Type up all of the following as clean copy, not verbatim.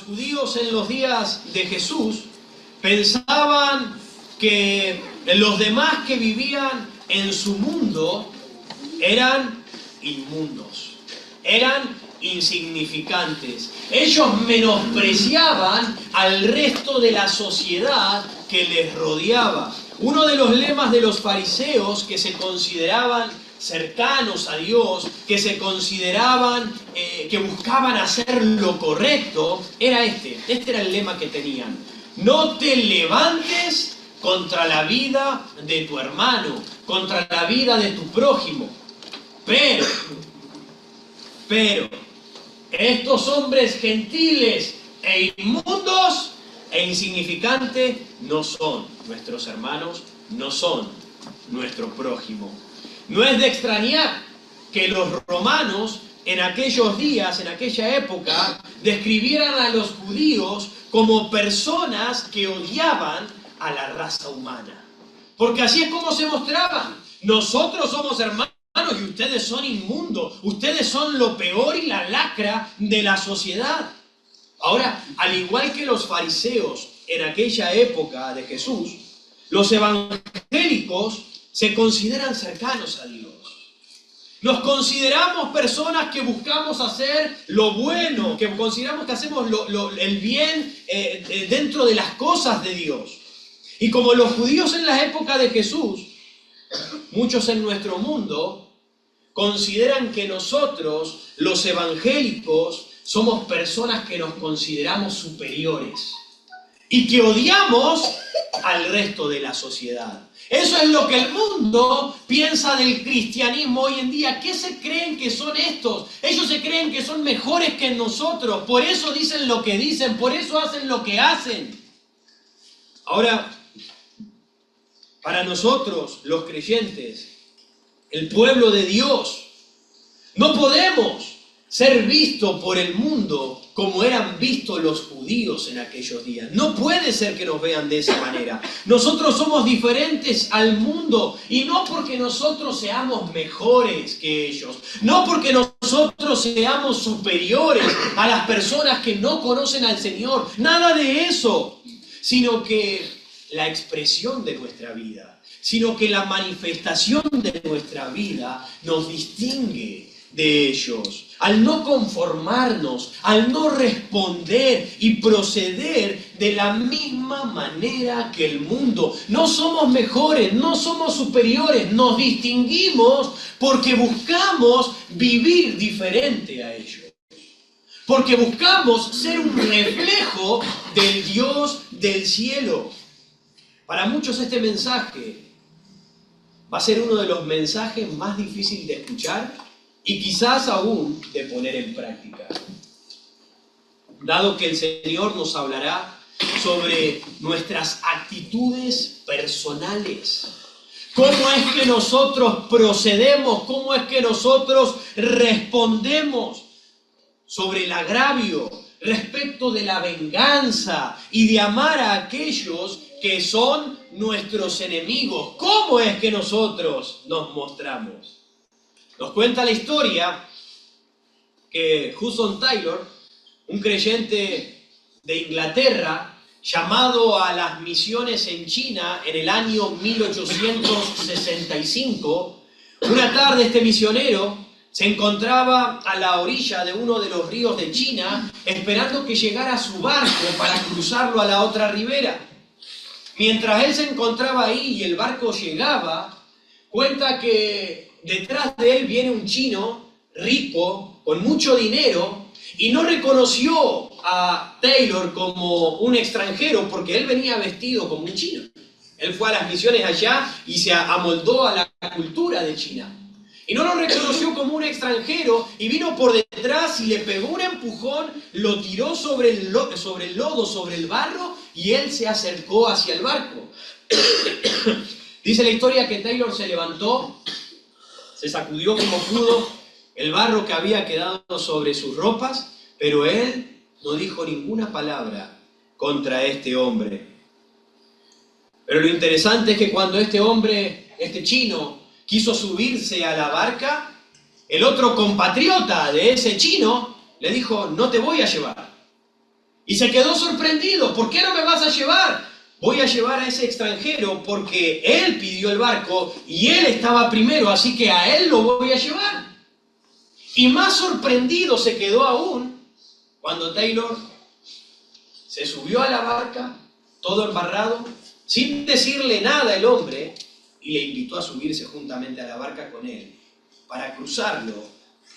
judíos en los días de Jesús pensaban que los demás que vivían en su mundo eran inmundos, eran insignificantes. Ellos menospreciaban al resto de la sociedad que les rodeaba. Uno de los lemas de los fariseos, que se consideraban cercanos a Dios, que se consideraban, que buscaban hacer lo correcto, era este. Este era el lema que tenían: no te levantes contra la vida de tu hermano, contra la vida de tu prójimo. Pero, estos hombres gentiles e inmundos e insignificantes no son nuestros hermanos, no son nuestro prójimo. No es de extrañar que los romanos en aquellos días, en aquella época, describieran a los judíos como personas que odiaban a la raza humana. Porque así es como se mostraban. Nosotros somos hermanos y ustedes son inmundos. Ustedes son lo peor y la lacra de la sociedad. Ahora, al igual que los fariseos en aquella época de Jesús, los evangélicos se consideran cercanos a Dios. Nos consideramos personas que buscamos hacer lo bueno, que consideramos que hacemos el bien dentro de las cosas de Dios. Y como los judíos en la época de Jesús, muchos en nuestro mundo consideran que nosotros, los evangélicos, somos personas que nos consideramos superiores y que odiamos al resto de la sociedad. Eso es lo que el mundo piensa del cristianismo hoy en día. ¿Qué se creen que son estos? Ellos se creen que son mejores que nosotros. Por eso dicen lo que dicen, por eso hacen lo que hacen. Ahora, para nosotros, los creyentes, el pueblo de Dios, no podemos ser vistos por el mundo como eran vistos los judíos en aquellos días. No puede ser que nos vean de esa manera. Nosotros somos diferentes al mundo, y no porque nosotros seamos mejores que ellos, no porque nosotros seamos superiores a las personas que no conocen al Señor, nada de eso, sino que la expresión de nuestra vida, sino que la manifestación de nuestra vida nos distingue de ellos. Al no conformarnos, al no responder y proceder de la misma manera que el mundo. No somos mejores, no somos superiores, nos distinguimos porque buscamos vivir diferente a ellos. Porque buscamos ser un reflejo del Dios del cielo. Para muchos este mensaje va a ser uno de los mensajes más difíciles de escuchar y quizás aún de poner en práctica, dado que el Señor nos hablará sobre nuestras actitudes personales. ¿Cómo es que nosotros procedemos? ¿Cómo es que nosotros respondemos sobre el agravio, respecto de la venganza y de amar a aquellos que son nuestros enemigos? ¿Cómo es que nosotros nos mostramos? Nos cuenta la historia que Hudson Taylor, un creyente de Inglaterra, llamado a las misiones en China en el año 1865, una tarde este misionero se encontraba a la orilla de uno de los ríos de China, esperando que llegara su barco para cruzarlo a la otra ribera. Mientras él se encontraba ahí y el barco llegaba, cuenta que detrás de él viene un chino rico, con mucho dinero, y no reconoció a Taylor como un extranjero porque él venía vestido como un chino. Él fue a las misiones allá y se amoldó a la cultura de China. Y no lo reconoció como un extranjero y vino por detrás y le pegó un empujón, lo tiró sobre el lodo, sobre el barro, y él se acercó hacia el barco. Dice la historia que Taylor se levantó, se sacudió como pudo el barro que había quedado sobre sus ropas, pero él no dijo ninguna palabra contra este hombre. Pero lo interesante es que cuando este hombre, este chino, quiso subirse a la barca, el otro compatriota de ese chino le dijo: no te voy a llevar. Y se quedó sorprendido. ¿Por qué no me vas a llevar? Voy a llevar a ese extranjero porque él pidió el barco y él estaba primero, así que a él lo voy a llevar. Y más sorprendido se quedó aún cuando Taylor se subió a la barca, todo embarrado, sin decirle nada el hombre, y le invitó a subirse juntamente a la barca con él para cruzarlo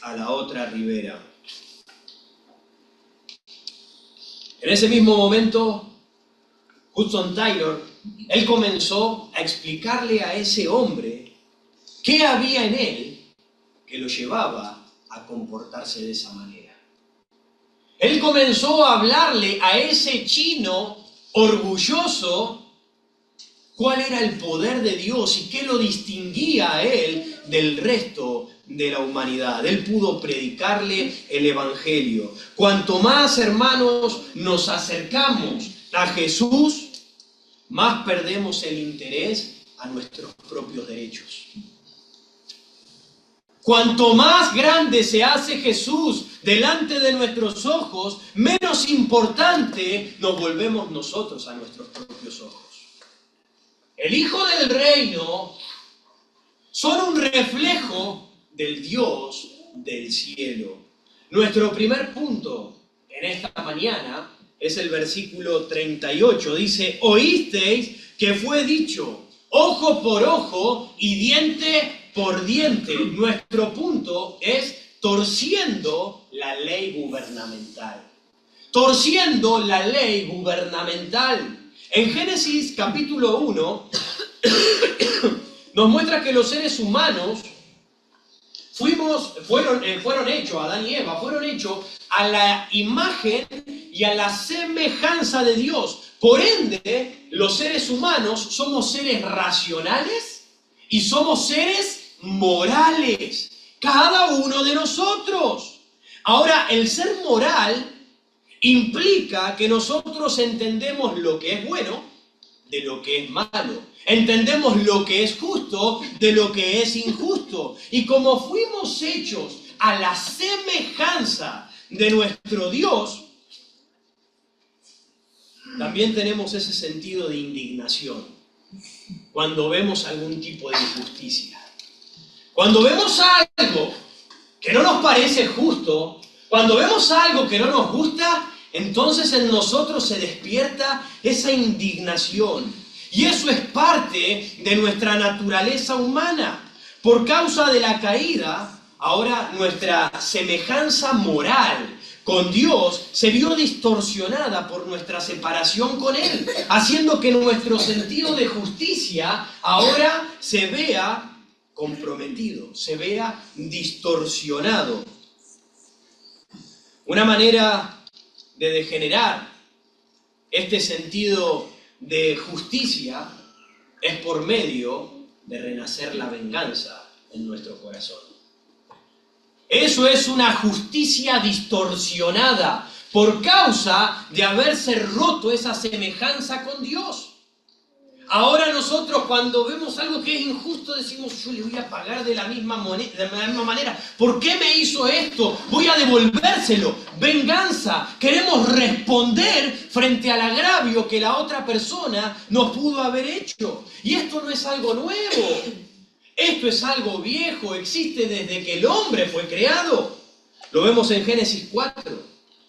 a la otra ribera. En ese mismo momento, Hudson Taylor, él comenzó a explicarle a ese hombre qué había en él que lo llevaba a comportarse de esa manera. Él comenzó a hablarle a ese chino orgulloso cuál era el poder de Dios y qué lo distinguía a él del resto de la humanidad. Él pudo predicarle el Evangelio. Cuanto más, hermanos, nos acercamos a Jesús, más perdemos el interés a nuestros propios derechos. Cuanto más grande se hace Jesús delante de nuestros ojos, menos importante nos volvemos nosotros a nuestros propios ojos. El Hijo del Reino son un reflejo del Dios del cielo. Nuestro primer punto en esta mañana es el versículo 38. Dice, oísteis que fue dicho, ojo por ojo y diente por diente. Nuestro punto es torciendo la ley gubernamental. Torciendo la ley gubernamental. En Génesis capítulo 1 nos muestra que los seres humanos fueron hechos, Adán y Eva, fueron hechos a la imagen y a la semejanza de Dios. Por ende, los seres humanos somos seres racionales y somos seres morales, cada uno de nosotros. Ahora, el ser moral implica que nosotros entendemos lo que es bueno de lo que es malo. Entendemos lo que es justo de lo que es injusto. Y como fuimos hechos a la semejanza de nuestro Dios, también tenemos ese sentido de indignación cuando vemos algún tipo de injusticia. Cuando vemos algo que no nos parece justo, cuando vemos algo que no nos gusta, entonces en nosotros se despierta esa indignación. Y eso es parte de nuestra naturaleza humana. Por causa de la caída, ahora nuestra semejanza moral con Dios se vio distorsionada por nuestra separación con Él, haciendo que nuestro sentido de justicia ahora se vea comprometido, se vea distorsionado. Una manera de degenerar este sentido de justicia es por medio de renacer la venganza en nuestro corazón. Eso es una justicia distorsionada por causa de haberse roto esa semejanza con Dios. Ahora nosotros cuando vemos algo que es injusto decimos, yo le voy a pagar de la misma manera. ¿Por qué me hizo esto? Voy a devolvérselo. Venganza. Queremos responder frente al agravio que la otra persona nos pudo haber hecho. Y esto no es algo nuevo. Esto es algo viejo. Existe desde que el hombre fue creado. Lo vemos en Génesis 4.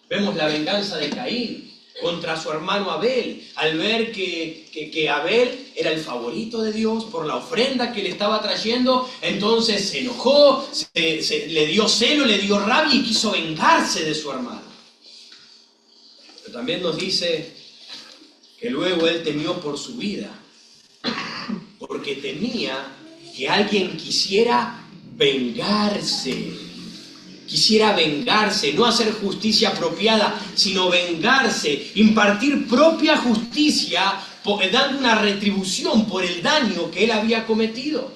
Vemos la venganza de Caín contra su hermano Abel, al ver que Abel era el favorito de Dios por la ofrenda que le estaba trayendo, entonces se enojó, le dio celo, le dio rabia y quiso vengarse de su hermano. Pero también nos dice que luego él temió por su vida, porque temía que alguien quisiera vengarse, no hacer justicia apropiada, sino vengarse, impartir propia justicia, dando una retribución por el daño que él había cometido.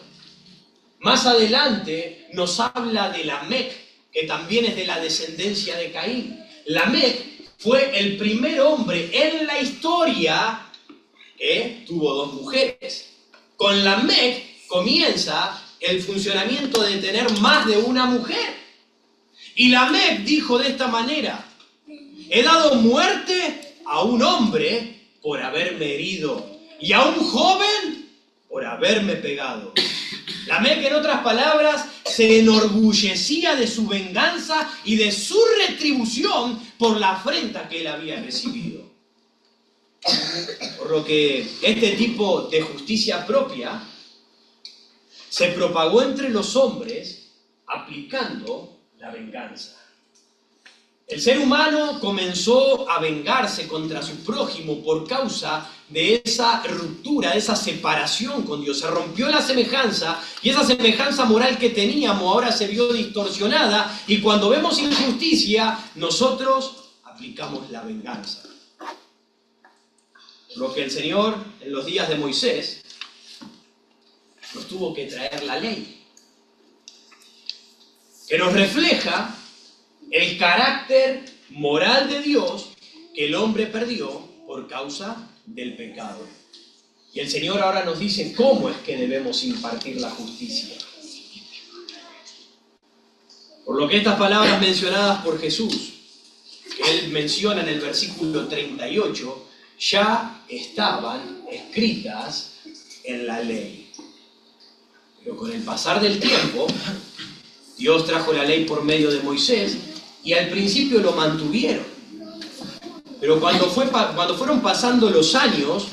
Más adelante nos habla de Lamec, que también es de la descendencia de Caín. Lamec fue el primer hombre en la historia que tuvo 2 mujeres. Con Lamec comienza el funcionamiento de tener más de una mujer. Y Lamec dijo de esta manera, he dado muerte a un hombre por haberme herido y a un joven por haberme pegado. Lamec, en otras palabras, se enorgullecía de su venganza y de su retribución por la afrenta que él había recibido. Por lo que este tipo de justicia propia se propagó entre los hombres aplicando la venganza. El ser humano comenzó a vengarse contra su prójimo por causa de esa ruptura, de esa separación con Dios. Se rompió la semejanza y esa semejanza moral que teníamos ahora se vio distorsionada, y cuando vemos injusticia, nosotros aplicamos la venganza. Por lo que el Señor, en los días de Moisés, nos tuvo que traer la ley, que nos refleja el carácter moral de Dios que el hombre perdió por causa del pecado. Y el Señor ahora nos dice cómo es que debemos impartir la justicia. Por lo que estas palabras mencionadas por Jesús, que Él menciona en el versículo 38, ya estaban escritas en la ley. Pero con el pasar del tiempo, Dios trajo la ley por medio de Moisés, y al principio lo mantuvieron. Pero cuando fueron pasando los años,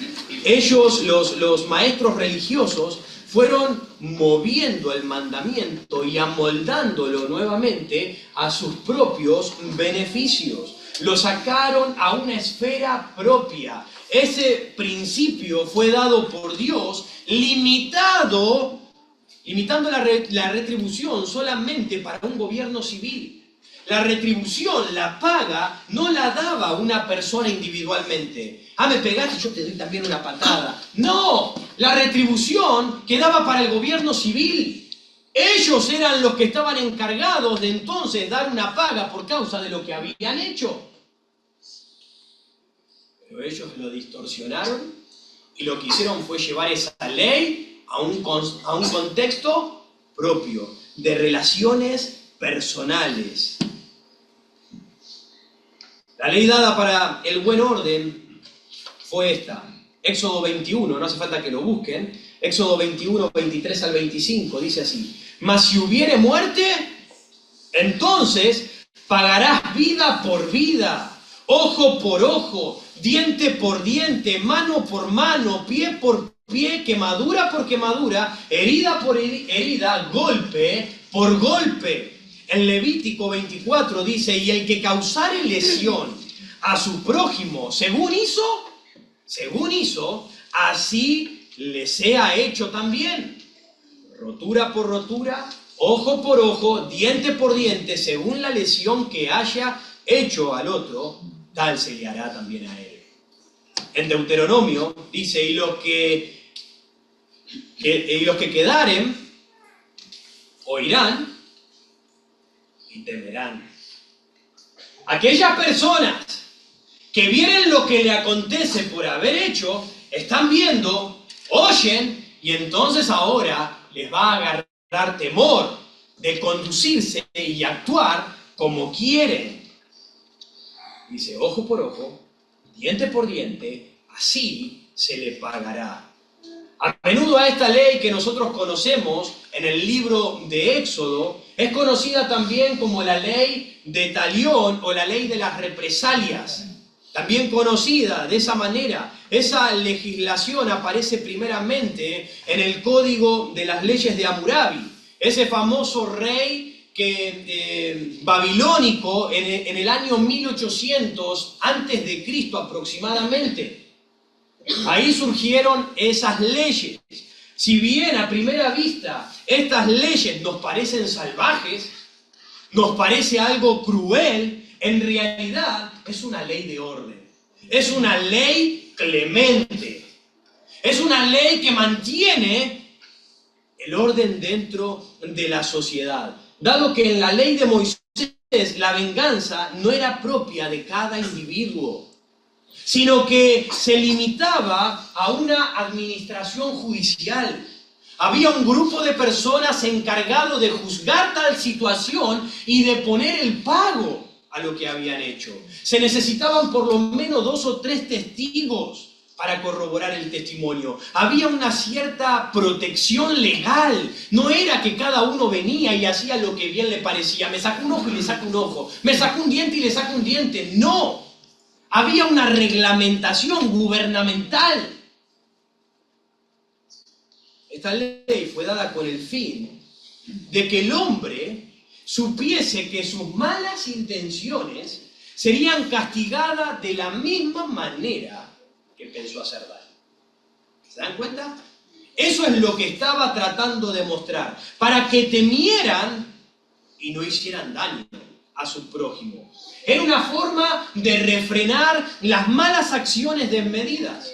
ellos, los maestros religiosos, fueron moviendo el mandamiento y amoldándolo nuevamente a sus propios beneficios. Lo sacaron a una esfera propia. Ese principio fue dado por Dios, limitando la retribución solamente para un gobierno civil. La retribución, la paga, no la daba una persona individualmente. Me pegaste y yo te doy también una patada. No, la retribución quedaba para el gobierno civil. Ellos eran los que estaban encargados de entonces dar una paga por causa de lo que habían hecho. Pero ellos lo distorsionaron y lo que hicieron fue llevar esa ley a un contexto propio, de relaciones personales. La ley dada para el buen orden fue esta. Éxodo 21, no hace falta que lo busquen. Éxodo 21, 23 al 25, dice así: mas si hubiere muerte, entonces pagarás vida por vida, ojo por ojo, diente por diente, mano por mano, pie por pie, quemadura por quemadura, herida por herida, golpe por golpe. En Levítico 24 dice: y el que causare lesión a su prójimo según hizo, así le sea hecho también. Rotura por rotura, ojo por ojo, diente por diente, según la lesión que haya hecho al otro, tal se le hará también a él. En Deuteronomio dice: y los que quedaren oirán y temerán. Aquellas personas que vienen lo que le acontece por haber hecho, están viendo, oyen, y entonces ahora les va a agarrar temor de conducirse y actuar como quieren. Dice: ojo por ojo, diente por diente, así se le pagará. A menudo a esta ley que nosotros conocemos en el libro de Éxodo es conocida también como la ley de Talión o la ley de las represalias. También conocida de esa manera. Esa legislación aparece primeramente en el Código de las Leyes de Hammurabi, ese famoso rey babilónico en el año 1800 antes de Cristo aproximadamente. Ahí surgieron esas leyes. Si bien a primera vista estas leyes nos parecen salvajes, nos parece algo cruel, en realidad es una ley de orden. Es una ley clemente. Es una ley que mantiene el orden dentro de la sociedad. Dado que en la ley de Moisés la venganza no era propia de cada individuo, sino que se limitaba a una administración judicial. Había un grupo de personas encargado de juzgar tal situación y de poner el pago. a lo que habían hecho. Se necesitaban por lo menos 2 o 3 testigos para corroborar el testimonio. Había una cierta protección legal. No era que cada uno venía y hacía lo que bien le parecía. Me saco un ojo y le saco un ojo. Me saco un diente y le saco un diente. No. Había una reglamentación gubernamental. Esta ley fue dada con el fin de que el hombre supiese que sus malas intenciones serían castigadas de la misma manera que pensó hacer daño. ¿Se dan cuenta? Eso es lo que estaba tratando de mostrar, para que temieran y no hicieran daño a su prójimo. Era una forma de refrenar las malas acciones desmedidas.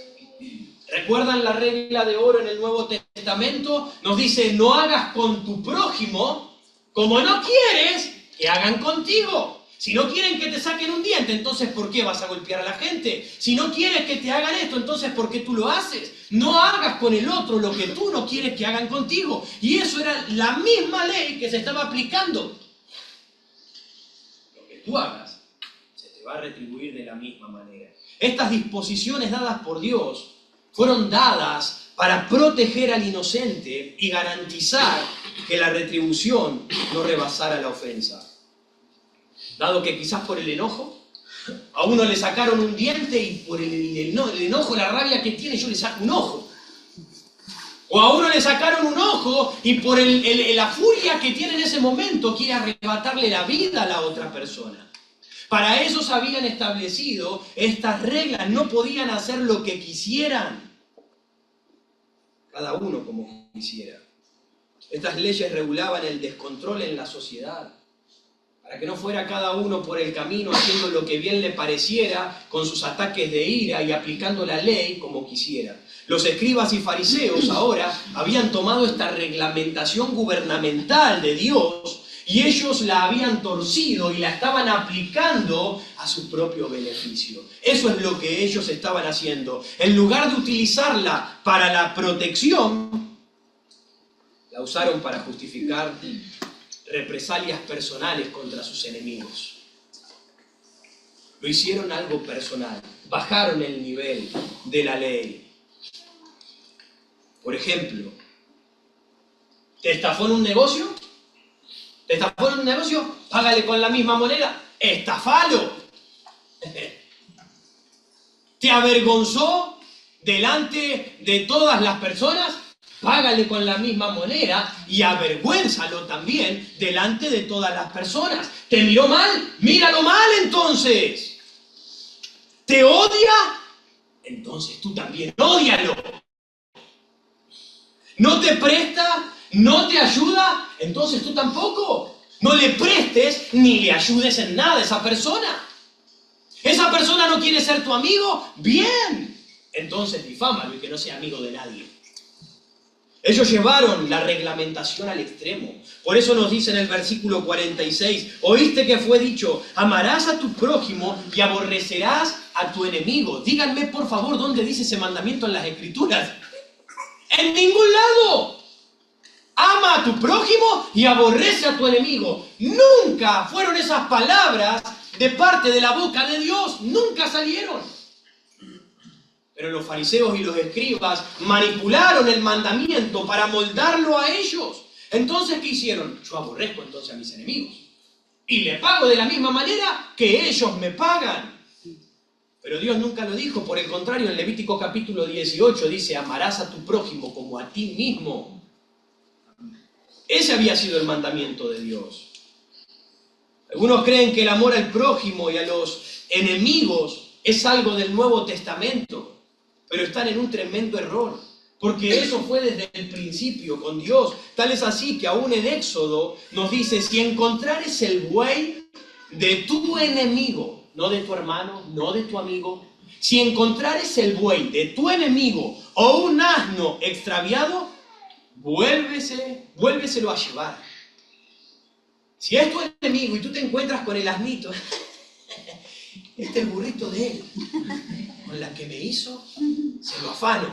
¿Recuerdan la regla de oro en el Nuevo Testamento? Nos dice, no hagas con tu prójimo como no quieres que hagan contigo. Si no quieren que te saquen un diente, entonces ¿por qué vas a golpear a la gente? Si no quieres que te hagan esto, entonces ¿por qué tú lo haces? No hagas con el otro lo que tú no quieres que hagan contigo. Y eso era la misma ley que se estaba aplicando. Lo que tú hagas se te va a retribuir de la misma manera. Estas disposiciones dadas por Dios fueron dadas para proteger al inocente y garantizar que la retribución no rebasara la ofensa. Dado que quizás por el enojo, a uno le sacaron un diente y por el enojo, la rabia que tiene, yo le saco un ojo. O a uno le sacaron un ojo y por la furia que tiene en ese momento quiere arrebatarle la vida a la otra persona. Para eso se habían establecido estas reglas, no podían hacer lo que quisieran. Cada uno como quisiera. Estas leyes regulaban el descontrol en la sociedad, para que no fuera cada uno por el camino haciendo lo que bien le pareciera, con sus ataques de ira y aplicando la ley como quisiera. Los escribas y fariseos ahora habían tomado esta reglamentación gubernamental de Dios y ellos la habían torcido y la estaban aplicando a su propio beneficio. Eso es lo que ellos estaban haciendo. En lugar de utilizarla para la protección, la usaron para justificar represalias personales contra sus enemigos. Lo hicieron algo personal, bajaron el nivel de la ley. Por ejemplo, ¿te estafó en un negocio? ¿Te estafó en un negocio? Págale con la misma moneda. ¡Estafalo! ¿Te avergonzó delante de todas las personas? Págale con la misma moneda y avergüénzalo también delante de todas las personas. ¿Te miró mal? ¡Míralo mal entonces! ¿Te odia? Entonces tú también ódialo. ¿No te presta? ¿No te ayuda? Entonces tú tampoco. No le prestes ni le ayudes en nada a esa persona. ¿Esa persona no quiere ser tu amigo? ¡Bien! Entonces difámalo y que no sea amigo de nadie. Ellos llevaron la reglamentación al extremo. Por eso nos dice en el versículo 46, oíste que fue dicho, amarás a tu prójimo y aborrecerás a tu enemigo. Díganme por favor dónde dice ese mandamiento en las Escrituras. ¡En ningún lado! Ama a tu prójimo y aborrece a tu enemigo. Nunca fueron esas palabras de parte de la boca de Dios. Nunca salieron. Pero los fariseos y los escribas manipularon el mandamiento para moldarlo a ellos. Entonces, ¿qué hicieron? Yo aborrezco entonces a mis enemigos. Y le pago de la misma manera que ellos me pagan. Pero Dios nunca lo dijo. Por el contrario, en Levítico capítulo 18 dice, amarás a tu prójimo como a ti mismo. Ese había sido el mandamiento de Dios. Algunos creen que el amor al prójimo y a los enemigos es algo del Nuevo Testamento. Pero están en un tremendo error, porque eso fue desde el principio con Dios. Tal es así que aún en Éxodo nos dice, si encontrares el buey de tu enemigo, no de tu hermano, no de tu amigo, si encontrares el buey de tu enemigo o un asno extraviado, vuélveselo a llevar. Si es tu enemigo y tú te encuentras con el asnito, este es el burrito de él. Con la que me hizo, se lo afano,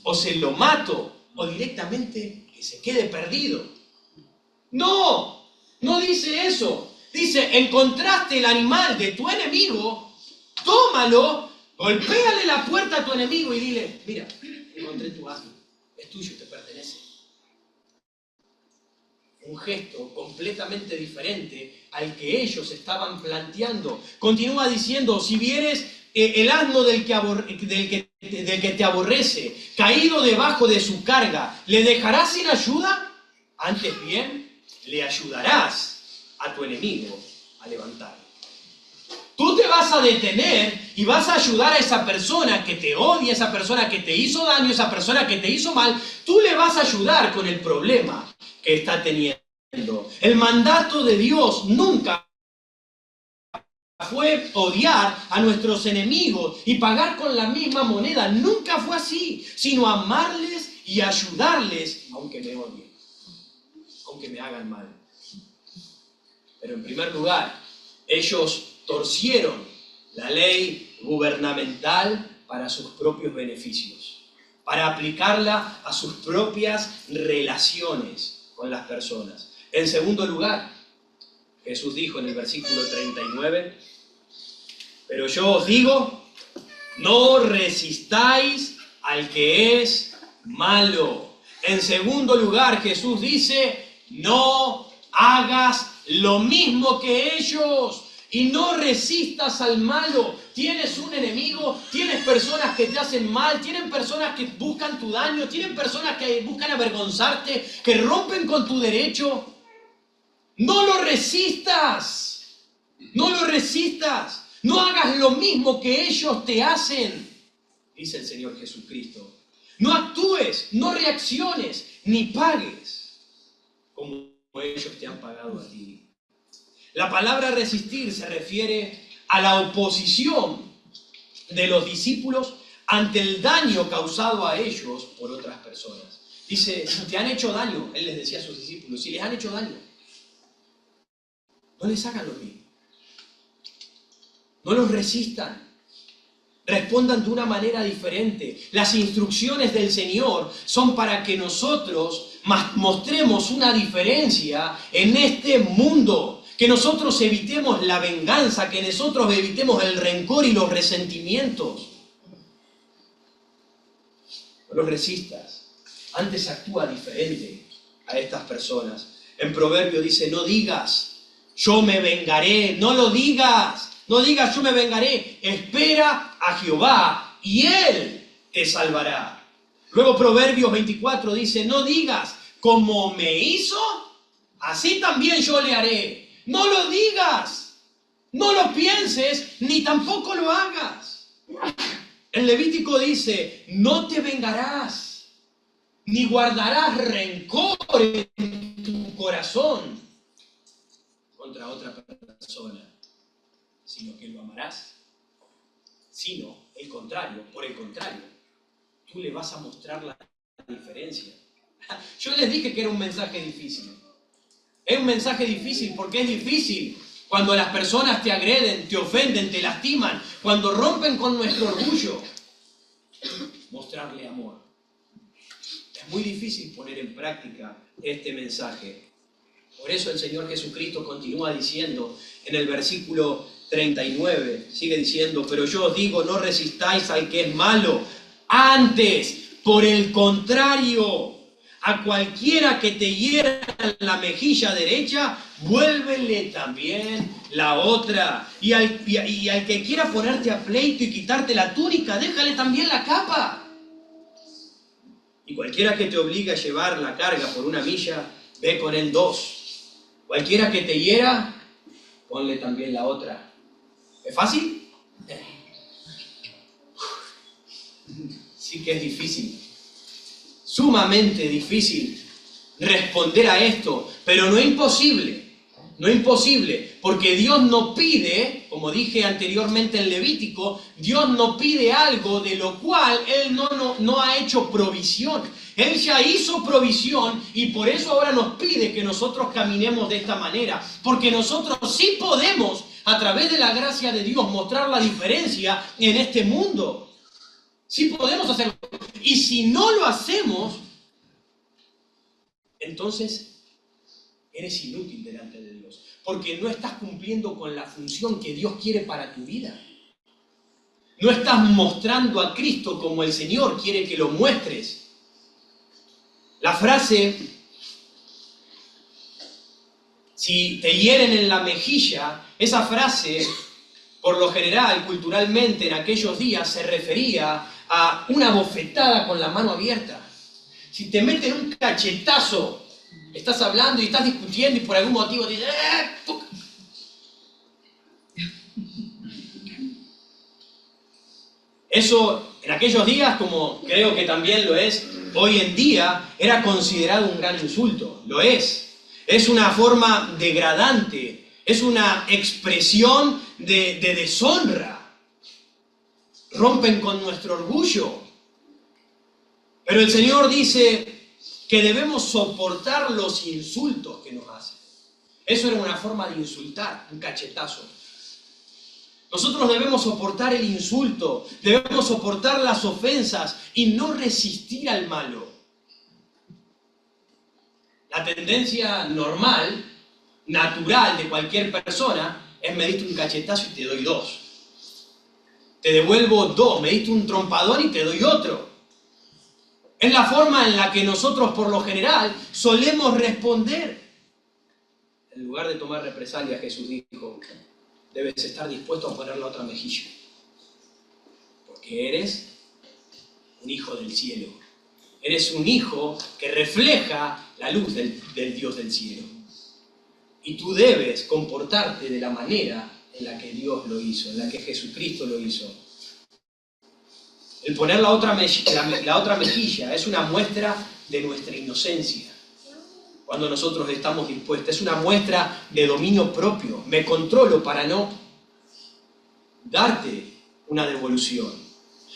o se lo mato, o directamente que se quede perdido. No, no dice eso. Dice, encontraste el animal de tu enemigo, tómalo, golpéale la puerta a tu enemigo y dile, mira, encontré tu asno, es tuyo, te pertenece. Un gesto completamente diferente al que ellos estaban planteando. Continúa diciendo, si vieres el asno del que te aborrece, caído debajo de su carga, ¿le dejarás sin ayuda? Antes bien, le ayudarás a tu enemigo a levantarlo. Tú te vas a detener y vas a ayudar a esa persona que te odia, esa persona que te hizo daño, esa persona que te hizo mal. Tú le vas a ayudar con el problema que está teniendo. El mandato de Dios nunca fue odiar a nuestros enemigos y pagar con la misma moneda. Nunca fue así, sino amarles y ayudarles, aunque me odien, aunque me hagan mal. Pero en primer lugar, ellos torcieron la ley gubernamental para sus propios beneficios, para aplicarla a sus propias relaciones con las personas. En segundo lugar, Jesús dijo en el versículo 39, pero yo os digo, no resistáis al que es malo. En segundo lugar, Jesús dice, no hagas lo mismo que ellos y no resistas al malo. Tienes un enemigo, tienes personas que te hacen mal, tienen personas que buscan tu daño, tienen personas que buscan avergonzarte, que rompen con tu derecho. No lo resistas, no lo resistas, no hagas lo mismo que ellos te hacen, dice el Señor Jesucristo. No actúes, no reacciones, ni pagues como ellos te han pagado a ti. La palabra resistir se refiere a la oposición de los discípulos ante el daño causado a ellos por otras personas. Dice, si te han hecho daño, él les decía a sus discípulos, si les han hecho daño, no les hagan lo mismo. No los resistan. Respondan de una manera diferente. Las instrucciones del Señor son para que nosotros mostremos una diferencia en este mundo. Que nosotros evitemos la venganza, que nosotros evitemos el rencor y los resentimientos. No los resistas. Antes actúa diferente a estas personas. En Proverbio dice, no digas, yo me vengaré. No lo digas. No digas, yo me vengaré. Espera a Jehová y Él te salvará. Luego Proverbios 24 dice, no digas, como me hizo, así también yo le haré. No lo digas, no lo pienses, ni tampoco lo hagas. El Levítico dice, no te vengarás, ni guardarás rencor en tu corazón contra otra persona, sino que lo amarás. Sino, por el contrario, tú le vas a mostrar la diferencia. Yo les dije que era un mensaje difícil. Es un mensaje difícil porque es difícil cuando las personas te agreden, te ofenden, te lastiman, cuando rompen con nuestro orgullo, mostrarle amor. Es muy difícil poner en práctica este mensaje. Por eso el Señor Jesucristo continúa diciendo en el versículo 39, sigue diciendo, pero yo os digo, no resistáis al que es malo, antes, por el contrario, a cualquiera que te hiera en la mejilla derecha, vuélvele también la otra. Y al que quiera ponerte a pleito y quitarte la túnica, déjale también la capa. Y cualquiera que te obligue a llevar la carga por 1 milla, ve con él 2. Cualquiera que te hiera, ponle también la otra. ¿Es fácil? Sí que es difícil. Sumamente difícil responder a esto, pero no imposible, porque Dios no pide, como dije anteriormente en Levítico, Dios no pide algo de lo cual Él no ha hecho provisión. Él ya hizo provisión y por eso ahora nos pide que nosotros caminemos de esta manera, porque nosotros sí podemos, a través de la gracia de Dios, mostrar la diferencia en este mundo. Sí podemos hacerlo. Y si no lo hacemos, entonces eres inútil delante de Dios, porque no estás cumpliendo con la función que Dios quiere para tu vida. No estás mostrando a Cristo como el Señor quiere que lo muestres. La frase, si te hieren en la mejilla, esa frase, por lo general, culturalmente, en aquellos días, se refería a una bofetada con la mano abierta. Si te meten un cachetazo, estás hablando y estás discutiendo y por algún motivo te dicen, eso, en aquellos días, como creo que también lo es hoy en día, era considerado un gran insulto. Lo es. Es una forma degradante. Es una expresión de deshonra. Rompen con nuestro orgullo. Pero el Señor dice que debemos soportar los insultos que nos hacen. Eso era una forma de insultar, un cachetazo. Nosotros debemos soportar el insulto, debemos soportar las ofensas y no resistir al malo. La tendencia normal, natural de cualquier persona es: me diste un cachetazo y te doy dos. Te devuelvo dos, me diste un trompadón y te doy otro. Es la forma en la que nosotros por lo general solemos responder. En lugar de tomar represalia, Jesús dijo: debes estar dispuesto a poner la otra mejilla, porque eres un hijo del cielo. Eres un hijo que refleja la luz del Dios del cielo. Y tú debes comportarte de la manera en la que Dios lo hizo, en la que Jesucristo lo hizo. El poner la otra mejilla es una muestra de nuestra inocencia. Cuando nosotros estamos dispuestos, es una muestra de dominio propio. Me controlo para no darte una devolución.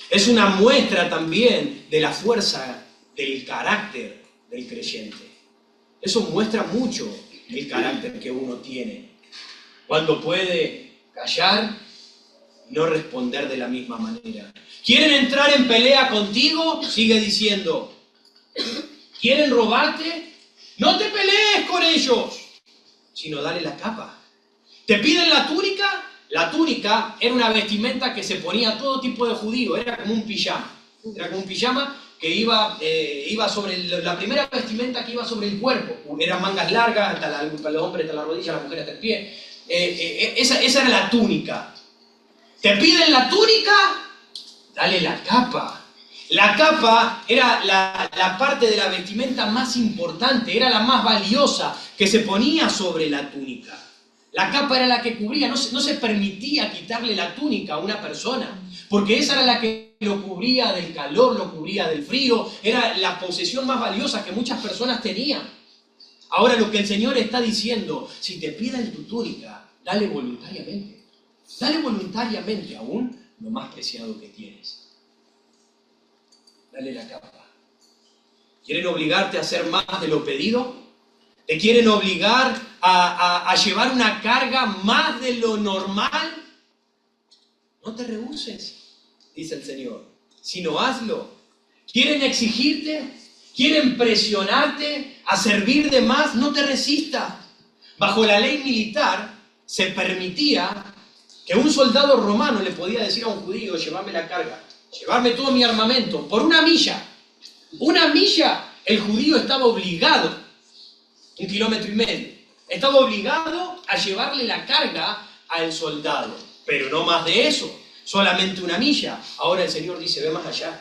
Es una muestra también de la fuerza del carácter del creyente. Eso muestra mucho el carácter que uno tiene. Cuando puede callar y no responder de la misma manera. ¿Quieren entrar en pelea contigo? Sigue diciendo. ¿Quieren robarte? No te pelees con ellos, sino dale la capa. ¿Te piden la túnica? La túnica era una vestimenta que se ponía a todo tipo de judío, era como un pijama. Era como un pijama que iba sobre la primera vestimenta que iba sobre el cuerpo. Eran mangas largas, hasta los hombres hasta la rodilla, las mujeres hasta el pie. Esa era la túnica. ¿Te piden la túnica? Dale la capa. La capa era la parte de la vestimenta más importante, era la más valiosa que se ponía sobre la túnica. La capa era la que cubría, no se permitía quitarle la túnica a una persona, porque esa era la que lo cubría del calor, lo cubría del frío, era la posesión más valiosa que muchas personas tenían. Ahora lo que el Señor está diciendo, si te piden tu túnica, dale voluntariamente. Dale voluntariamente aún lo más preciado que tienes. Dale la capa. ¿Quieren obligarte a hacer más de lo pedido? ¿Te quieren obligar a llevar una carga más de lo normal? No te rehúses, dice el Señor, sino hazlo. ¿Quieren exigirte? ¿Quieren presionarte a servir de más? No te resistas. Bajo la ley militar se permitía que un soldado romano le podía decir a un judío: llévame la carga, llevarme todo mi armamento, por una milla. Una milla, el judío estaba obligado, 1,5 kilómetros, estaba obligado a llevarle la carga al soldado. Pero no más de eso, solamente una milla. Ahora el Señor dice: ve más allá.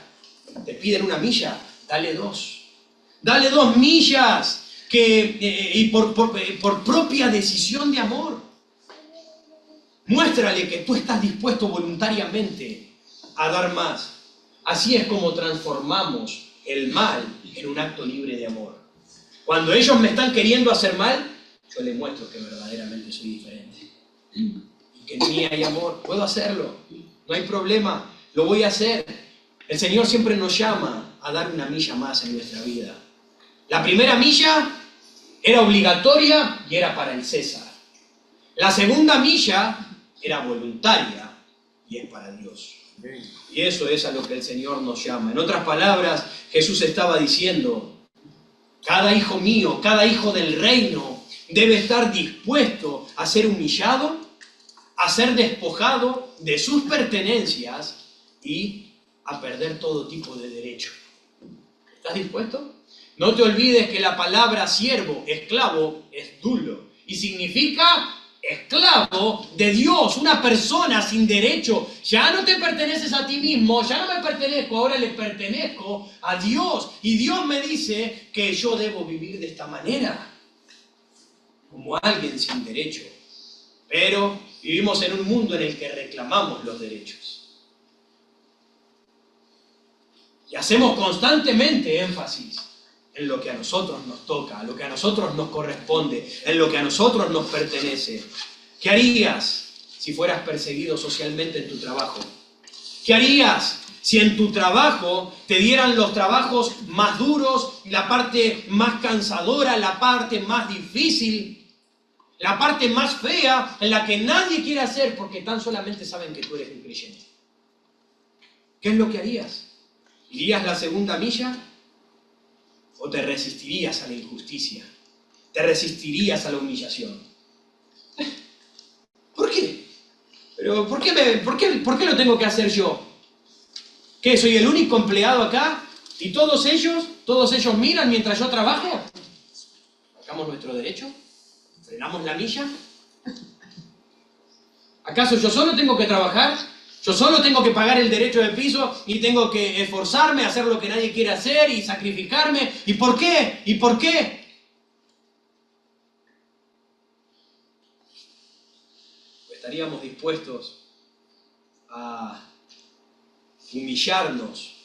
Te piden una milla, dale 2. Dale 2 millas, y por propia decisión de amor. Muéstrale que tú estás dispuesto voluntariamente a dar más. Así es como transformamos el mal en un acto libre de amor. Cuando ellos me están queriendo hacer mal, yo les muestro que verdaderamente soy diferente. Y que en mí hay amor. Puedo hacerlo. No hay problema. Lo voy a hacer. El Señor siempre nos llama a dar una milla más en nuestra vida. La primera milla era obligatoria y era para el César. La segunda milla era voluntaria y es para Dios. Y eso es a lo que el Señor nos llama. En otras palabras, Jesús estaba diciendo: cada hijo mío, cada hijo del reino, debe estar dispuesto a ser humillado, a ser despojado de sus pertenencias y a perder todo tipo de derecho. ¿Estás dispuesto? No te olvides que la palabra siervo, esclavo, es dulo y significa esclavo de Dios, una persona sin derecho. Ya no te perteneces a ti mismo, ya no me pertenezco, ahora le pertenezco a Dios. Y Dios me dice que yo debo vivir de esta manera, como alguien sin derecho. Pero vivimos en un mundo en el que reclamamos los derechos. Y hacemos constantemente énfasis en lo que a nosotros nos toca, a lo que a nosotros nos corresponde, en lo que a nosotros nos pertenece. ¿Qué harías si fueras perseguido socialmente en tu trabajo? ¿Qué harías si en tu trabajo te dieran los trabajos más duros, la parte más cansadora, la parte más difícil, la parte más fea, en la que nadie quiere hacer porque tan solamente saben que tú eres un creyente? ¿Qué es lo que harías? ¿Irías la segunda milla? ¿O te resistirías a la injusticia? ¿Te resistirías a la humillación? ¿Por qué? ¿Pero por qué lo tengo que hacer yo? ¿Qué? ¿Soy el único empleado acá? ¿Y todos ellos miran mientras yo trabajo? ¿Sacamos nuestro derecho? ¿Frenamos la milla? ¿Acaso yo solo tengo que trabajar? ¿Yo solo tengo que pagar el derecho de piso y tengo que esforzarme, hacer lo que nadie quiere hacer y sacrificarme? ¿Y por qué? ¿Y por qué? ¿Estaríamos dispuestos a humillarnos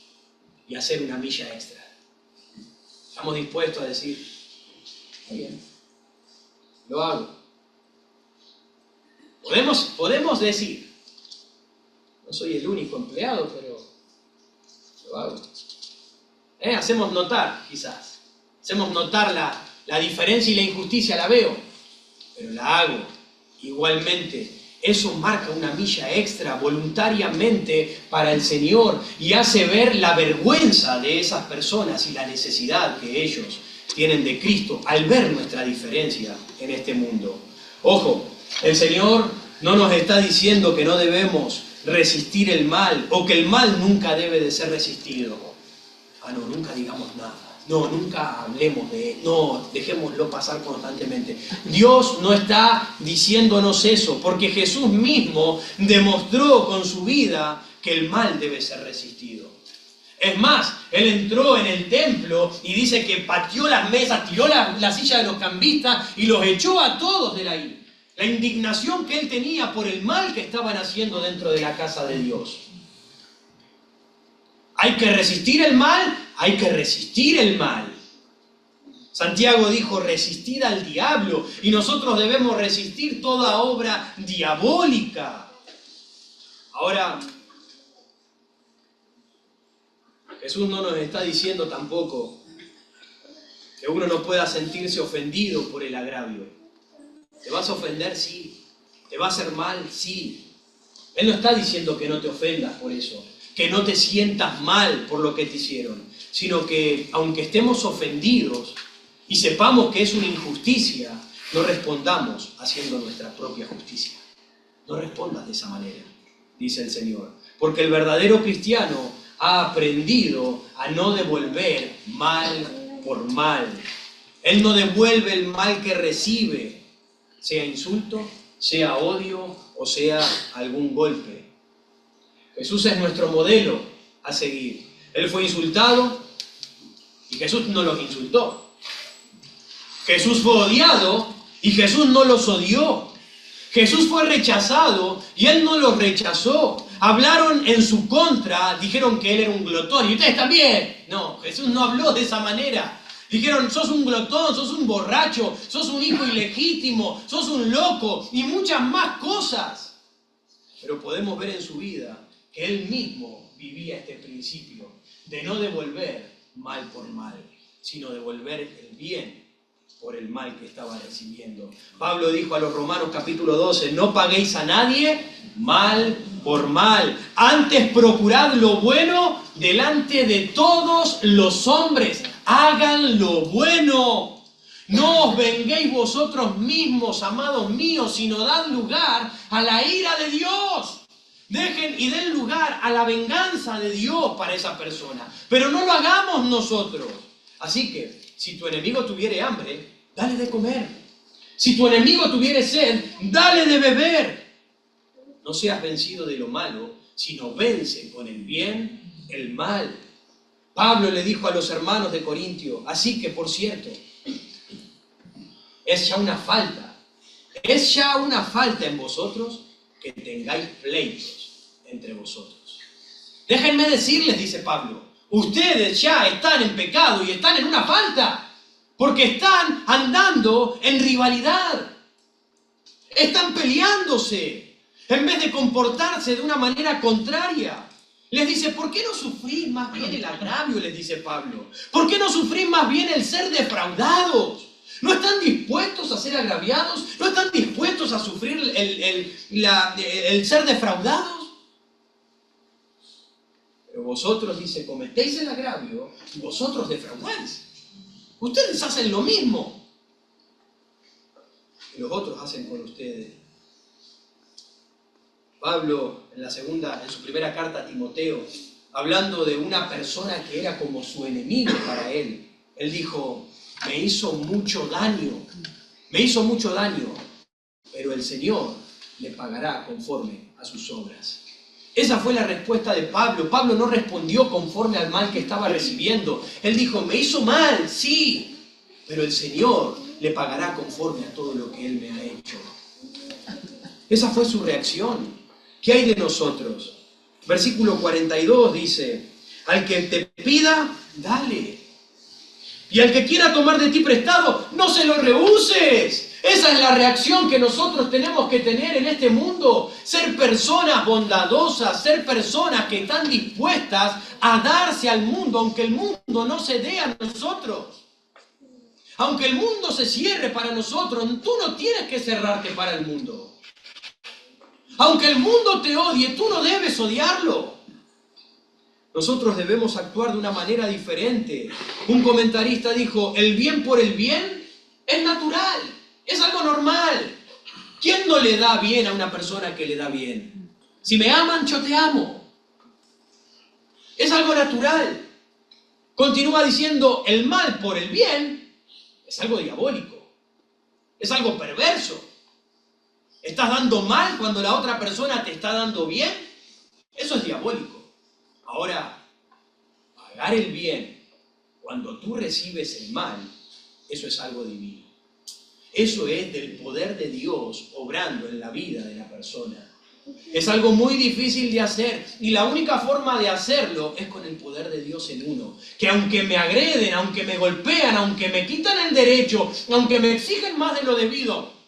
y hacer una milla extra? ¿Estamos dispuestos a decir, está bien, lo hago? Podemos decir, no soy el único empleado, pero lo hago. Hacemos notar, quizás. Hacemos notar la diferencia y la injusticia, la veo, pero la hago. Igualmente, eso marca una milla extra voluntariamente para el Señor y hace ver la vergüenza de esas personas y la necesidad que ellos tienen de Cristo al ver nuestra diferencia en este mundo. Ojo, el Señor no nos está diciendo que no debemos resistir el mal o que el mal nunca debe de ser resistido. No, nunca digamos nada. No, nunca hablemos de él. No, dejémoslo pasar constantemente. Dios no está diciéndonos eso, porque Jesús mismo demostró con su vida que el mal debe ser resistido. Es más, Él entró en el templo y dice que pateó las mesas, tiró la silla de los cambistas y los echó a todos de ahí. La indignación que Él tenía por el mal que estaban haciendo dentro de la casa de Dios. Hay que resistir el mal, hay que resistir el mal. Santiago dijo, resistid al diablo, y nosotros debemos resistir toda obra diabólica. Ahora, Jesús no nos está diciendo tampoco que uno no pueda sentirse ofendido por el agravio. ¿Te vas a ofender? Sí. ¿Te va a hacer mal? Sí. Él no está diciendo que no te ofendas por eso, que no te sientas mal por lo que te hicieron, sino que aunque estemos ofendidos y sepamos que es una injusticia, no respondamos haciendo nuestra propia justicia. No respondas de esa manera, dice el Señor, porque el verdadero cristiano ha aprendido a no devolver mal por mal. Él no devuelve el mal que recibe, sea insulto, sea odio o sea algún golpe. Jesús es nuestro modelo a seguir. Él fue insultado y Jesús no los insultó. Jesús fue odiado y Jesús no los odió. Jesús fue rechazado y Él no los rechazó. Hablaron en su contra, dijeron que Él era un glotón. Y ustedes también. No, Jesús no habló de esa manera. Dijeron, sos un glotón, sos un borracho, sos un hijo ilegítimo, sos un loco y muchas más cosas. Pero podemos ver en su vida que Él mismo vivía este principio de no devolver mal por mal, sino devolver el bien por el mal que estaba recibiendo. Pablo dijo a los Romanos capítulo 12, no paguéis a nadie mal por mal, antes procurad lo bueno delante de todos los hombres, hagan lo bueno No os venguéis vosotros mismos, amados míos, sino dad lugar a la ira de Dios. Dejen y den lugar a la venganza de Dios para esa persona. Pero no lo hagamos nosotros. Así que, si tu enemigo tuviere hambre, dale de comer. Si tu enemigo tuviere sed, dale de beber. No seas vencido de lo malo, sino vence con el bien el mal. Pablo le dijo a los hermanos de Corintio, así que, por cierto, es ya una falta en vosotros que tengáis pleitos entre vosotros. Déjenme decirles, dice Pablo, ustedes ya están en pecado y están en una falta, porque están andando en rivalidad, están peleándose, en vez de comportarse de una manera contraria. Les dice, ¿por qué no sufrís más bien el agravio? Les dice Pablo. ¿Por qué no sufrís más bien el ser defraudados? ¿No están dispuestos a ser agraviados? ¿No están dispuestos a sufrir el ser defraudados? Pero vosotros, dice, cometéis el agravio y vosotros defraudáis. Ustedes hacen lo mismo que los otros hacen con ustedes. Pablo, en su primera carta a Timoteo, hablando de una persona que era como su enemigo para él, él dijo, me hizo mucho daño, pero el Señor le pagará conforme a sus obras. Esa fue la respuesta de Pablo. Pablo no respondió conforme al mal que estaba recibiendo. Él dijo, me hizo mal, sí, pero el Señor le pagará conforme a todo lo que Él me ha hecho. Esa fue su reacción. ¿Qué hay de nosotros? Versículo 42 dice, al que te pida, dale. Y al que quiera tomar de ti prestado, no se lo rehuses. Esa es la reacción que nosotros tenemos que tener en este mundo. Ser personas bondadosas, ser personas que están dispuestas a darse al mundo, aunque el mundo no se dé a nosotros. Aunque el mundo se cierre para nosotros, tú no tienes que cerrarte para el mundo. Aunque el mundo te odie, tú no debes odiarlo. Nosotros debemos actuar de una manera diferente. Un comentarista dijo, el bien por el bien es natural, es algo normal. ¿Quién no le da bien a una persona que le da bien? Si me aman, yo te amo. Es algo natural. Continúa diciendo, el mal por el bien es algo diabólico, es algo perverso. ¿Estás dando mal cuando la otra persona te está dando bien? Eso es diabólico. Ahora, pagar el bien cuando tú recibes el mal, eso es algo divino. Eso es del poder de Dios obrando en la vida de la persona. Es algo muy difícil de hacer y la única forma de hacerlo es con el poder de Dios en uno. Que aunque me agreden, aunque me golpean, aunque me quitan el derecho, aunque me exigen más de lo debido,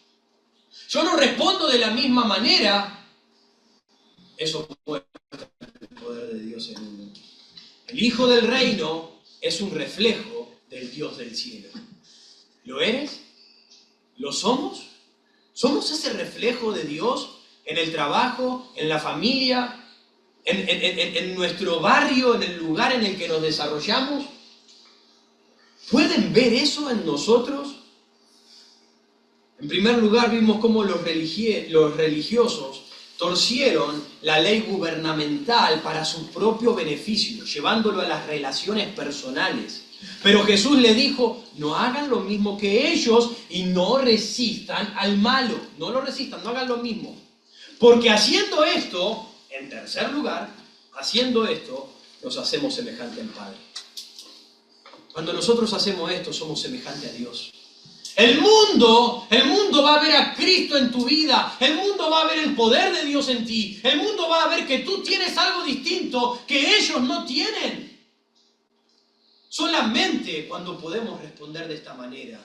yo no respondo de la misma manera. Eso muestra el poder de Dios en uno. El Hijo del Reino es un reflejo del Dios del cielo. ¿Lo eres? ¿Lo somos? ¿Somos ese reflejo de Dios en el trabajo, en la familia, en nuestro barrio, en el lugar en el que nos desarrollamos? ¿Pueden ver eso en nosotros? En primer lugar, vimos cómo los religiosos torcieron la ley gubernamental para su propio beneficio, llevándolo a las relaciones personales. Pero Jesús le dijo, no hagan lo mismo que ellos y no resistan al malo. No lo resistan, no hagan lo mismo. Porque haciendo esto, en tercer lugar, haciendo esto, nos hacemos semejante al Padre. Cuando nosotros hacemos esto, somos semejantes a Dios. El mundo va a ver a Cristo en tu vida. El mundo va a ver el poder de Dios en ti. El mundo va a ver que tú tienes algo distinto que ellos no tienen. Solamente cuando podemos responder de esta manera.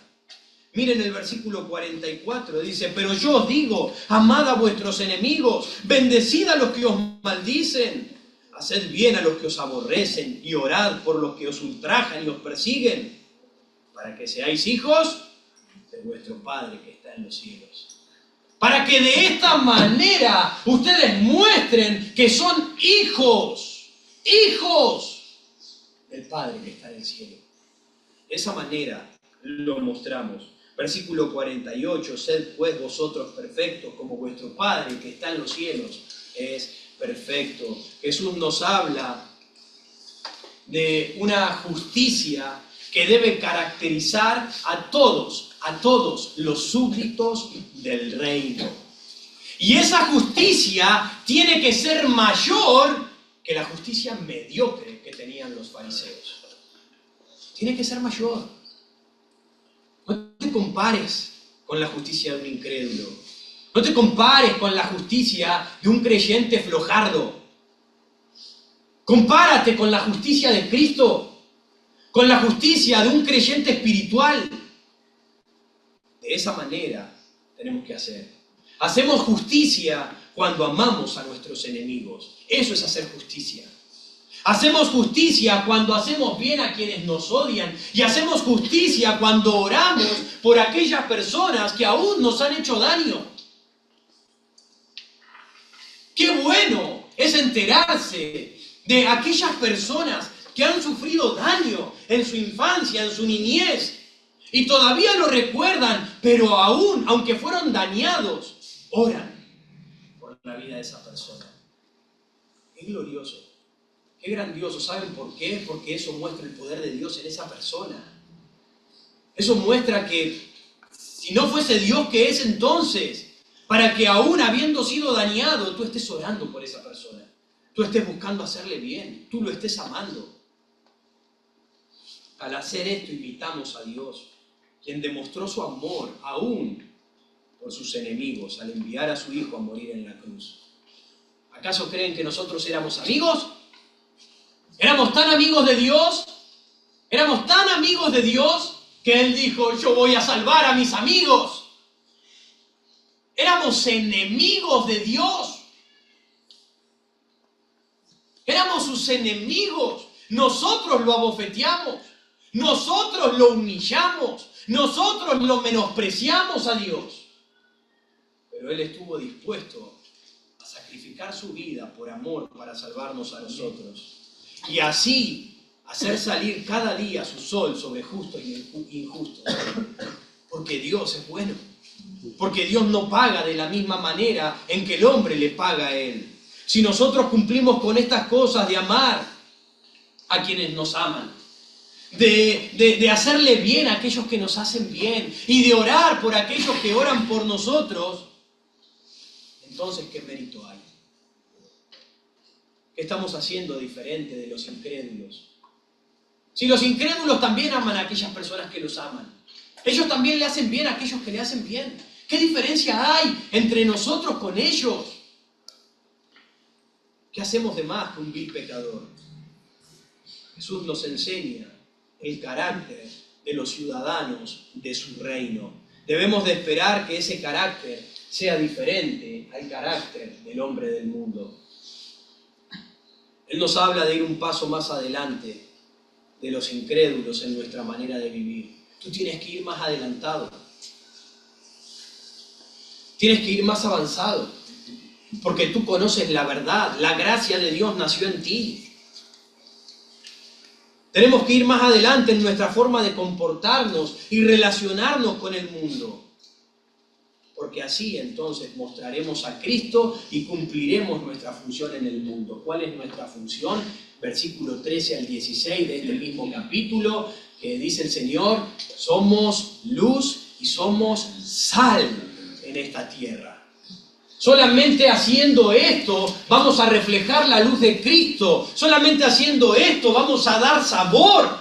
Miren el versículo 44, dice, pero yo os digo, amad a vuestros enemigos, bendecid a los que os maldicen, haced bien a los que os aborrecen y orad por los que os ultrajan y os persiguen, para que seáis hijos de vuestro Padre que está en los cielos. Para que de esta manera ustedes muestren que son hijos del Padre que está en el cielo. De esa manera lo mostramos. Versículo 48, sed pues vosotros perfectos como vuestro Padre que está en los cielos es perfecto. Jesús nos habla de una justicia que debe caracterizar a todos los súbditos del reino. Y esa justicia tiene que ser mayor que la justicia mediocre que tenían los fariseos. Tiene que ser mayor. No te compares con la justicia de un incrédulo. No te compares con la justicia de un creyente flojardo. Compárate con la justicia de Cristo, con la justicia de un creyente espiritual. De esa manera tenemos que hacer. Hacemos justicia cuando amamos a nuestros enemigos. Eso es hacer justicia. Hacemos justicia cuando hacemos bien a quienes nos odian. Y hacemos justicia cuando oramos por aquellas personas que aún nos han hecho daño. Qué bueno es enterarse de aquellas personas que han sufrido daño en su infancia, en su niñez, y todavía lo recuerdan, pero aún, aunque fueron dañados, oran por la vida de esa persona. Qué glorioso. Qué grandioso. ¿Saben por qué? Porque eso muestra el poder de Dios en esa persona. Eso muestra que si no fuese Dios, ¿qué es entonces? Para que aún habiendo sido dañado, tú estés orando por esa persona. Tú estés buscando hacerle bien. Tú lo estés amando. Al hacer esto, imitamos a Dios, quien demostró su amor aún por sus enemigos al enviar a su Hijo a morir en la cruz. ¿Acaso creen que nosotros éramos amigos? ¿Éramos tan amigos de Dios? ¿Éramos tan amigos de Dios que Él dijo, yo voy a salvar a mis amigos? Éramos enemigos de Dios. Éramos sus enemigos. Nosotros lo abofeteamos. Nosotros lo humillamos. Nosotros lo menospreciamos a Dios. Pero Él estuvo dispuesto a sacrificar su vida por amor para salvarnos a nosotros. Y así hacer salir cada día su sol sobre justos y injustos. Porque Dios es bueno. Porque Dios no paga de la misma manera en que el hombre le paga a Él. Si nosotros cumplimos con estas cosas de amar a quienes nos aman, de hacerle bien a aquellos que nos hacen bien y de orar por aquellos que oran por nosotros, entonces ¿qué mérito hay? ¿Qué estamos haciendo diferente de los incrédulos? Si los incrédulos también aman a aquellas personas que los aman, ellos también le hacen bien a aquellos que le hacen bien. ¿Qué diferencia hay entre nosotros con ellos? ¿Qué hacemos de más que un vil pecador? Jesús nos enseña el carácter de los ciudadanos de su reino. Debemos de esperar que ese carácter sea diferente al carácter del hombre del mundo. Él nos habla de ir un paso más adelante de los incrédulos en nuestra manera de vivir. Tú tienes que ir más adelantado. Tienes que ir más avanzado. Porque tú conoces la verdad. La gracia de Dios nació en ti. Tenemos que ir más adelante en nuestra forma de comportarnos y relacionarnos con el mundo. Porque así entonces mostraremos a Cristo y cumpliremos nuestra función en el mundo. ¿Cuál es nuestra función? Versículo 13 al 16 de este mismo capítulo, que dice el Señor, somos luz y somos sal en esta tierra. Solamente haciendo esto vamos a reflejar la luz de Cristo. Solamente haciendo esto vamos a dar sabor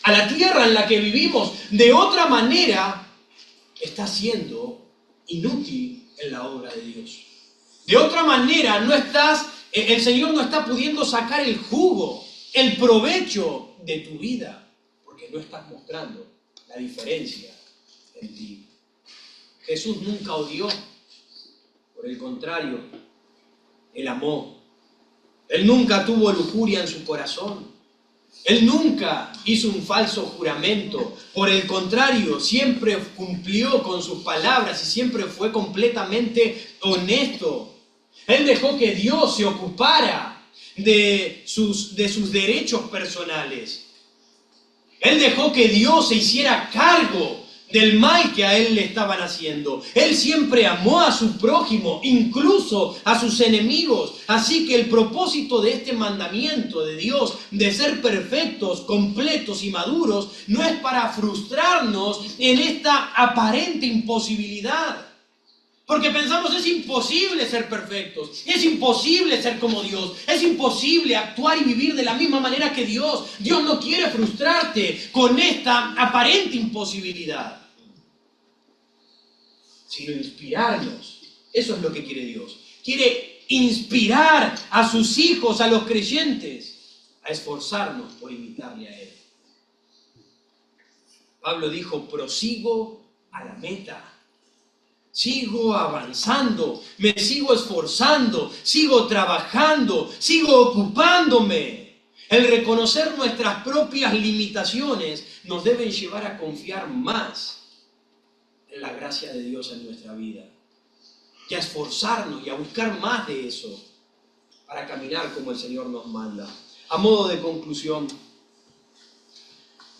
a la tierra en la que vivimos. De otra manera, está siendo inútil en la obra de Dios. De otra manera, el Señor no está pudiendo sacar el jugo, el provecho de tu vida, porque no estás mostrando la diferencia en ti. Jesús nunca odió, por el contrario, Él amó. Él nunca tuvo lujuria en su corazón. Él nunca hizo un falso juramento. Por el contrario, siempre cumplió con sus palabras y siempre fue completamente honesto. Él dejó que Dios se ocupara de sus derechos personales. Él dejó que Dios se hiciera cargo del mal que a él le estaban haciendo. Él siempre amó a su prójimo, incluso a sus enemigos. Así que el propósito de este mandamiento de Dios, de ser perfectos, completos y maduros, no es para frustrarnos en esta aparente imposibilidad. Porque pensamos, es imposible ser perfectos, es imposible ser como Dios, es imposible actuar y vivir de la misma manera que Dios. Dios no quiere frustrarte con esta aparente imposibilidad, sino inspirarnos. Eso es lo que quiere Dios. Quiere inspirar a sus hijos, a los creyentes, a esforzarnos por imitarle a Él. Pablo dijo, prosigo a la meta. Sigo avanzando, me sigo esforzando, sigo trabajando, sigo ocupándome. El reconocer nuestras propias limitaciones nos debe llevar a confiar más en la gracia de Dios en nuestra vida y a esforzarnos y a buscar más de eso para caminar como el Señor nos manda. A modo de conclusión,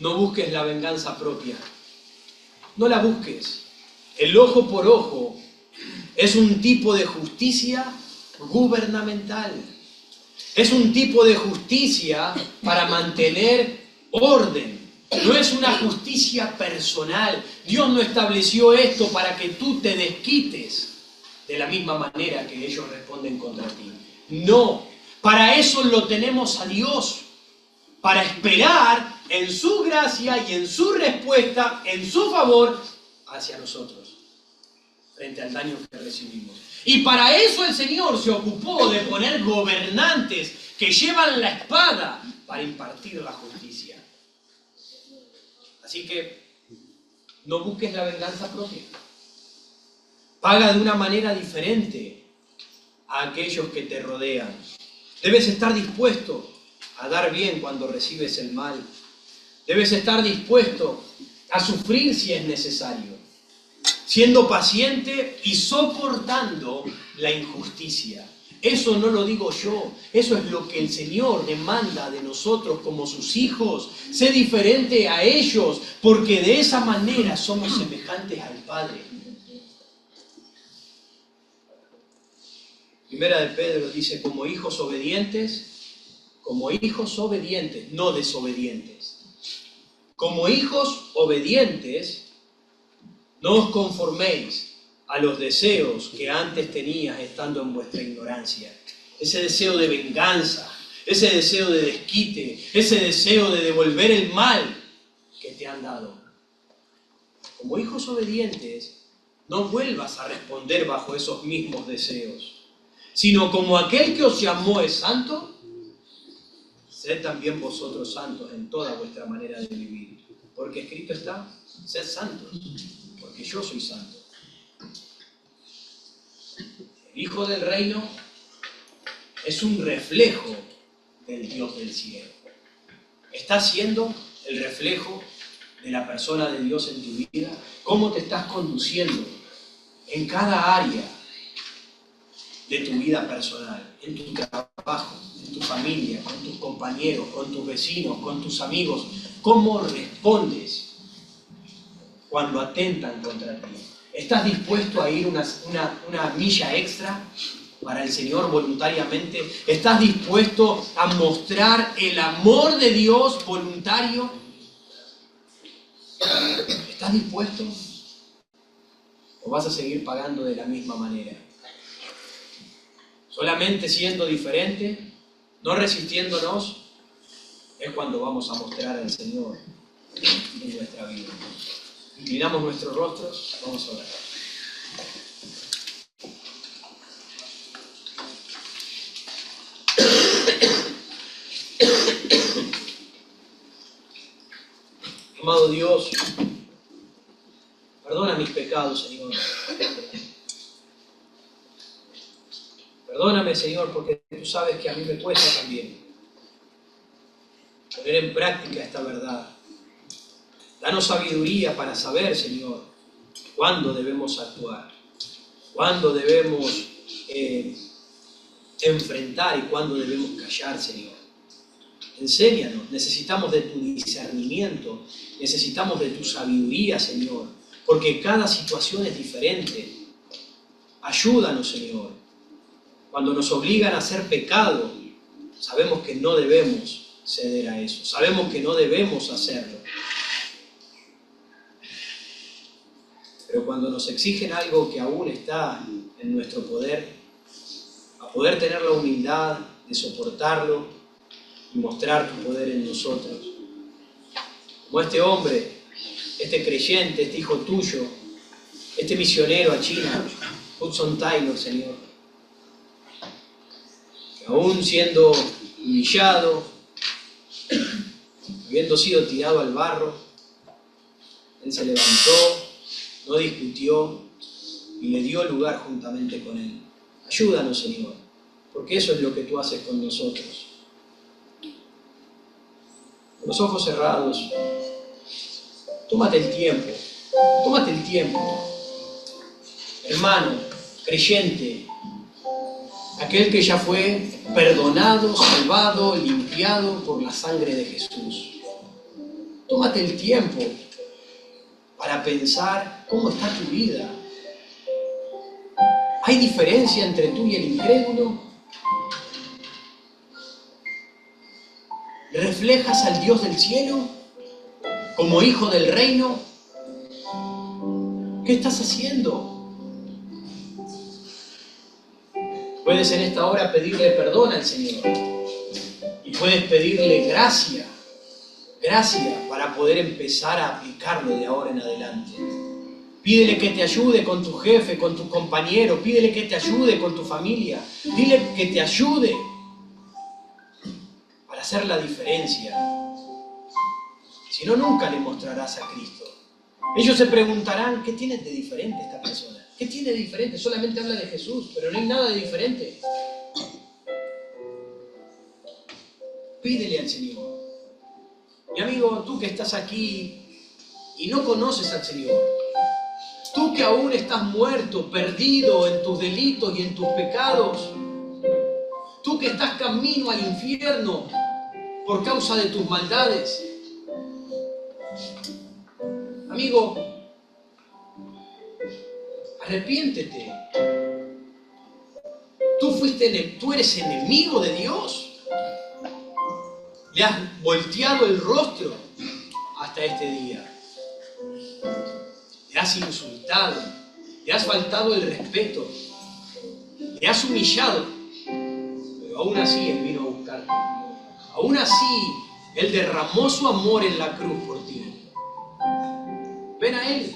no busques la venganza propia, no la busques. El ojo por ojo es un tipo de justicia gubernamental. Es un tipo de justicia para mantener orden. No es una justicia personal. Dios no estableció esto para que tú te desquites de la misma manera que ellos responden contra ti. No, para eso lo tenemos a Dios. Para esperar en su gracia y en su respuesta, en su favor, hacia nosotros, frente al daño que recibimos. Y para eso el Señor se ocupó de poner gobernantes que llevan la espada para impartir la justicia. Así que no busques la venganza propia. Paga de una manera diferente a aquellos que te rodean. Debes estar dispuesto a dar bien cuando recibes el mal. Debes estar dispuesto a sufrir si es necesario, siendo paciente y soportando la injusticia. Eso no lo digo yo, eso es lo que el Señor demanda de nosotros como sus hijos. Sé diferente a ellos, porque de esa manera somos semejantes al Padre. Primera de Pedro dice, como hijos obedientes, no desobedientes. Como hijos obedientes, no os conforméis a los deseos que antes tenías estando en vuestra ignorancia. Ese deseo de venganza, ese deseo de desquite, ese deseo de devolver el mal que te han dado. Como hijos obedientes, no vuelvas a responder bajo esos mismos deseos, sino como aquel que os llamó es santo, sed también vosotros santos en toda vuestra manera de vivir. Porque escrito está, sed santos, porque yo soy santo. El Hijo del Reino es un reflejo del Dios del cielo. Está siendo el reflejo de la persona de Dios en tu vida. ¿Cómo te estás conduciendo en cada área de tu vida personal? En tu trabajo, en tu familia, con tus compañeros, con tus vecinos, con tus amigos. ¿Cómo respondes cuando atentan contra ti? ¿Estás dispuesto a ir una milla extra para el Señor voluntariamente? ¿Estás dispuesto a mostrar el amor de Dios voluntario? ¿Estás dispuesto? ¿O vas a seguir pagando de la misma manera? Solamente siendo diferente, no resistiéndonos, es cuando vamos a mostrar al Señor en nuestra vida. Inclinamos nuestros rostros, vamos a orar. Amado Dios, perdona mis pecados, Señor. Perdóname, Señor, porque tú sabes que a mí me cuesta también poner en práctica esta verdad. Danos sabiduría para saber, Señor, cuándo debemos actuar, cuándo debemos enfrentar y cuándo debemos callar, Señor. Enséñanos, necesitamos de tu discernimiento, necesitamos de tu sabiduría, Señor, porque cada situación es diferente. Ayúdanos, Señor. Cuando nos obligan a hacer pecado, sabemos que no debemos ceder a eso, sabemos que no debemos hacerlo. Pero cuando nos exigen algo que aún está en nuestro poder, a poder tener la humildad de soportarlo y mostrar tu poder en nosotros. Como este hombre, este creyente, este hijo tuyo, este misionero a China, Hudson Taylor, Señor, que aún siendo humillado, habiendo sido tirado al barro, él se levantó, no discutió y le dio lugar juntamente con él. Ayúdanos, Señor, porque eso es lo que tú haces con nosotros. Con los ojos cerrados, tómate el tiempo. Hermano, creyente, aquel que ya fue perdonado, salvado, limpiado por la sangre de Jesús. Tómate el tiempo para pensar cómo está tu vida. ¿Hay diferencia entre tú y el incrédulo? ¿Reflejas al Dios del cielo como hijo del reino? ¿Qué estás haciendo? Puedes en esta hora pedirle perdón al Señor y puedes pedirle gracia para poder empezar a aplicarlo de ahora en adelante. Pídele que te ayude con tu jefe, con tu compañero, pídele que te ayude con tu familia, dile que te ayude para hacer la diferencia. Si no, nunca le mostrarás a Cristo. Ellos se preguntarán, ¿qué tiene de diferente esta persona? ¿Qué tiene de diferente? Solamente habla de Jesús, pero no hay nada de diferente. Pídele al Señor. Mi amigo, tú que estás aquí y no conoces al Señor, tú que aún estás muerto, perdido en tus delitos y en tus pecados, tú que estás camino al infierno por causa de tus maldades, amigo, arrepiéntete. Tú eres enemigo de Dios. Le has volteado el rostro hasta este día. Le has insultado, le has faltado el respeto, le has humillado, pero aún así Él vino a buscarte. Aún así Él derramó su amor en la cruz por ti. Ven a Él,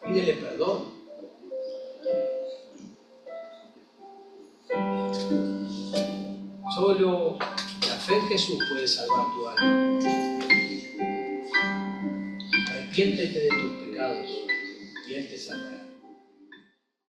pídele perdón. Solo la fe en Jesús puede salvar tu alma. Arrepiéntete de tus pecados y Él te salvará.